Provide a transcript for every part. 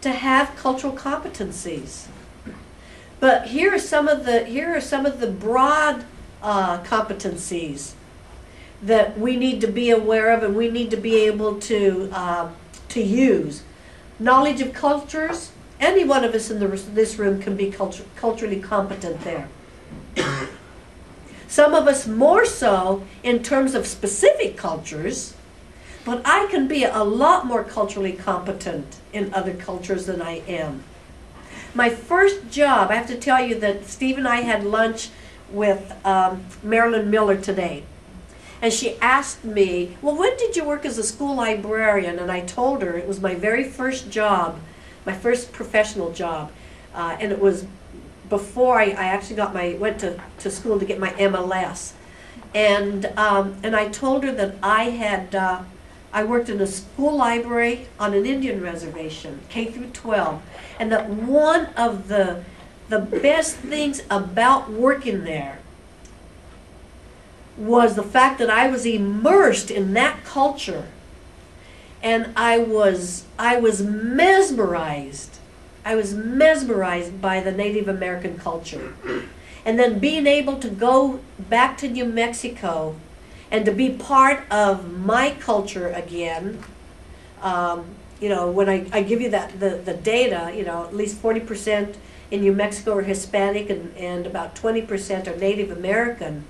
to have cultural competencies. But here are some of the broad competencies that we need to be aware of and we need to be able to use. Knowledge of cultures. Any one of us in this room can be culturally competent there. Some of us more so in terms of specific cultures, but I can be a lot more culturally competent in other cultures than I am. My first job, I have to tell you that Steve and I had lunch with Marilyn Miller today. And she asked me, well, when did you work as a school librarian? And I told her it was my very first job, my first professional job. And it was before I actually went to school to get my MLS. And I told her that I worked in a school library on an Indian reservation, K through 12. And that one of the best things about working there was the fact that I was immersed in that culture, and I was mesmerized. I was mesmerized by the Native American culture. And then being able to go back to New Mexico and to be part of my culture again, you know, when I give you the data, you know, at least 40% in New Mexico are Hispanic and about 20% are Native American.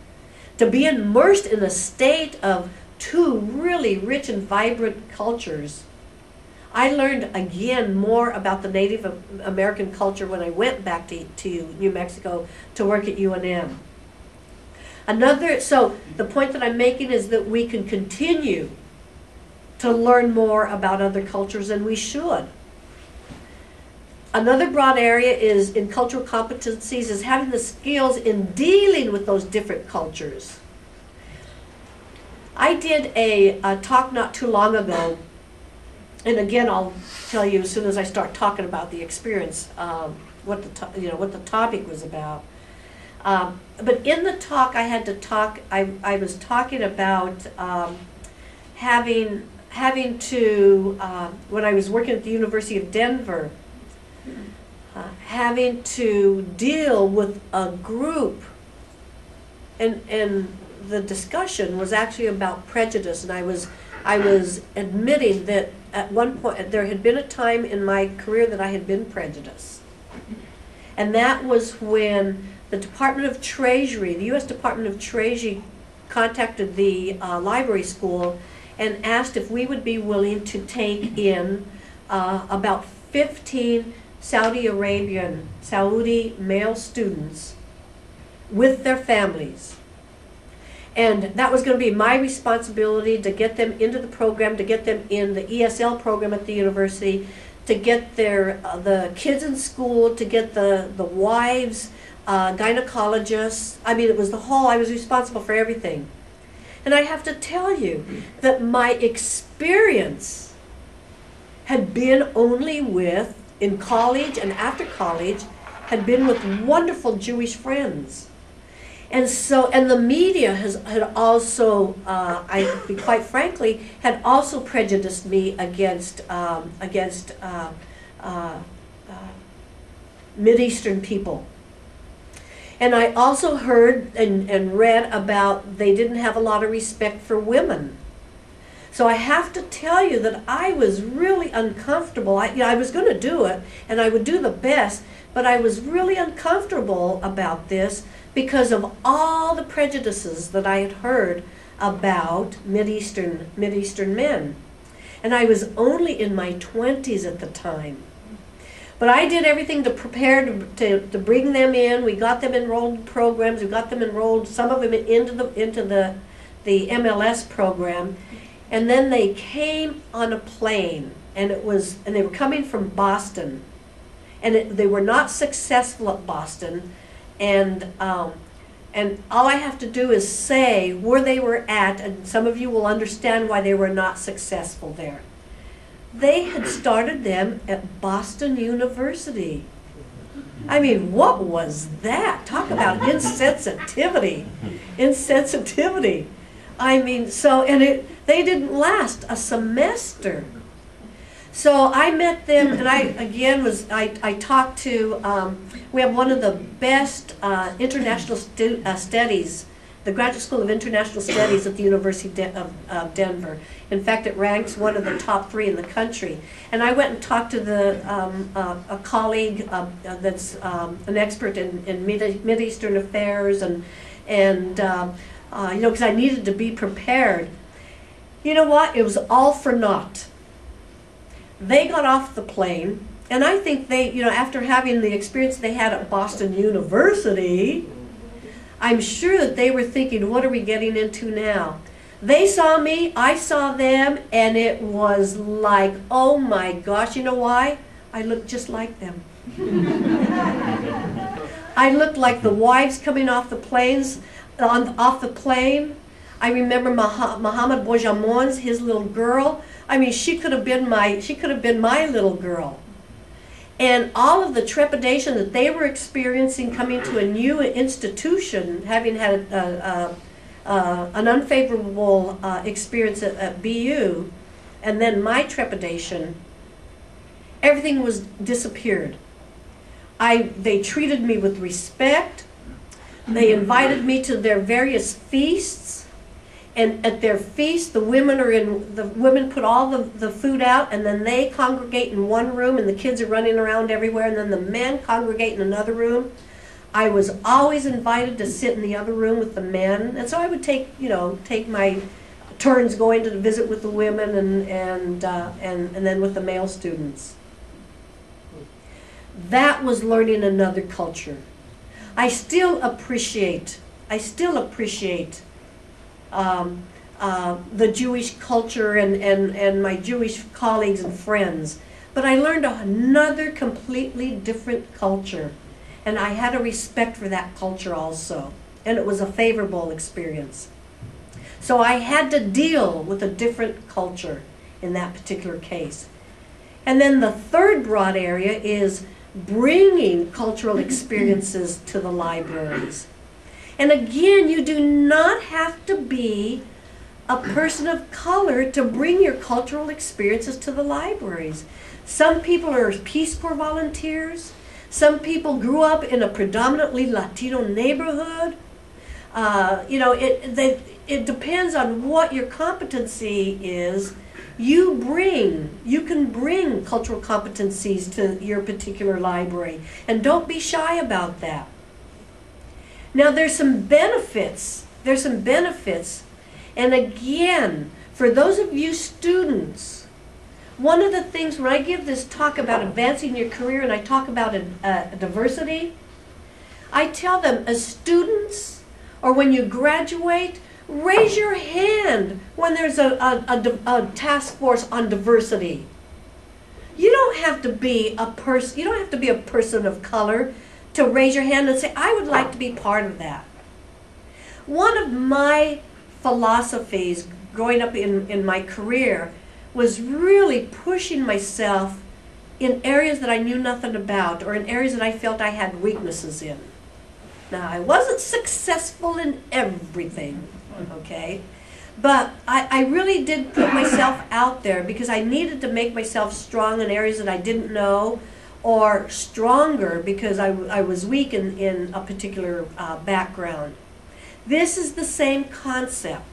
To be immersed in a state of two really rich and vibrant cultures. I learned again more about the Native American culture when I went back to New Mexico to work at UNM. So the point that I'm making is that we can continue to learn more about other cultures, and we should. Another broad area is in cultural competencies is having the skills in dealing with those different cultures. I did a talk not too long ago, and again I'll tell you as soon as I start talking about the experience what the topic was about. But in the talk I was talking about having to when I was working at the University of Denver. Having to deal with a group, and the discussion was actually about prejudice, and I was admitting that at one point there had been a time in my career that I had been prejudiced, and that was when the Department of Treasury, the U.S. Department of Treasury, contacted the library school and asked if we would be willing to take in about 15 Saudi male students with their families. And that was going to be my responsibility to get them into the program, to get them in the ESL program at the university, to get the kids in school, to get the wives, gynecologists. I mean, it was I was responsible for everything. And I have to tell you that my experience had been only in college and after college, had been with wonderful Jewish friends. And the media had also, quite frankly, had also prejudiced me against Mideastern people. And I also heard and read about they didn't have a lot of respect for women. So I have to tell you that I was really uncomfortable. I was going to do it, and I would do the best, but I was really uncomfortable about this because of all the prejudices that I had heard about Mideastern men. And I was only in my 20s at the time. But I did everything to prepare to bring them in. We got them enrolled in programs. We got them enrolled, some of them into the MLS program. And then they came on a plane, and they were coming from Boston, and they were not successful at Boston, and all I have to do is say where they were at, and some of you will understand why they were not successful there. They had started them at Boston University. I mean, what was that? Talk about insensitivity. Insensitivity. I mean, they didn't last a semester. So I met them, and I talked to, we have one of the best international studies, the Graduate School of International Studies at the University of Denver. In fact, it ranks one of the top 3 in the country. And I went and talked to a colleague that's an expert in Mideastern affairs, and you know, because I needed to be prepared. You know what? It was all for naught. They got off the plane, and I think they, you know, after having the experience they had at Boston University, I'm sure that they were thinking, what are we getting into now? They saw me, I saw them, and it was like, oh my gosh, you know why? I looked just like them. I looked like the wives coming off the planes, off the plane. I remember Mohammed Bojamon's, his little girl. I mean, she could have been my little girl. And all of the trepidation that they were experiencing coming to a new institution, having had an unfavorable experience at BU, and then my trepidation, everything was disappeared. They treated me with respect. They invited me to their various feasts. And at their feast, the women put all the food out, and then they congregate in one room, and the kids are running around everywhere, and then the men congregate in another room. I was always invited to sit in the other room with the men, and so I would take my turns going to visit with the women and then with the male students. That was learning another culture. I still appreciate the Jewish culture and my Jewish colleagues and friends. But I learned another completely different culture. And I had a respect for that culture also. And it was a favorable experience. So I had to deal with a different culture in that particular case. And then the third broad area is bringing cultural experiences to the libraries. And again, you do not have to be a person of color to bring your cultural experiences to the libraries. Some people are Peace Corps volunteers. Some people grew up in a predominantly Latino neighborhood. You know, it depends on what your competency is. You can bring cultural competencies to your particular library. And don't be shy about that. Now there's some benefits. And again, for those of you students, one of the things when I give this talk about advancing your career and I talk about diversity, I tell them as students or when you graduate, raise your hand when there's a task force on diversity. You don't have to be a person of color to raise your hand and say, I would like to be part of that. One of my philosophies growing up in my career was really pushing myself in areas that I knew nothing about or in areas that I felt I had weaknesses in. Now, I wasn't successful in everything, okay? But I really did put myself out there because I needed to make myself strong in areas that I didn't know, or stronger because I was weak in a particular background. This is the same concept.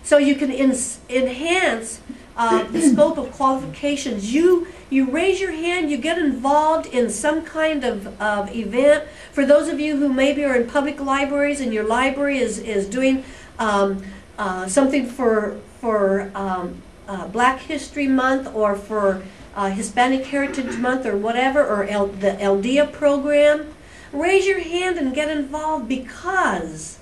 So you can enhance the scope of qualifications. You raise your hand, you get involved in some kind of event. For those of you who maybe are in public libraries and your library is doing something for Black History Month or for Hispanic Heritage Month or whatever, or the ELDIA program, raise your hand and get involved because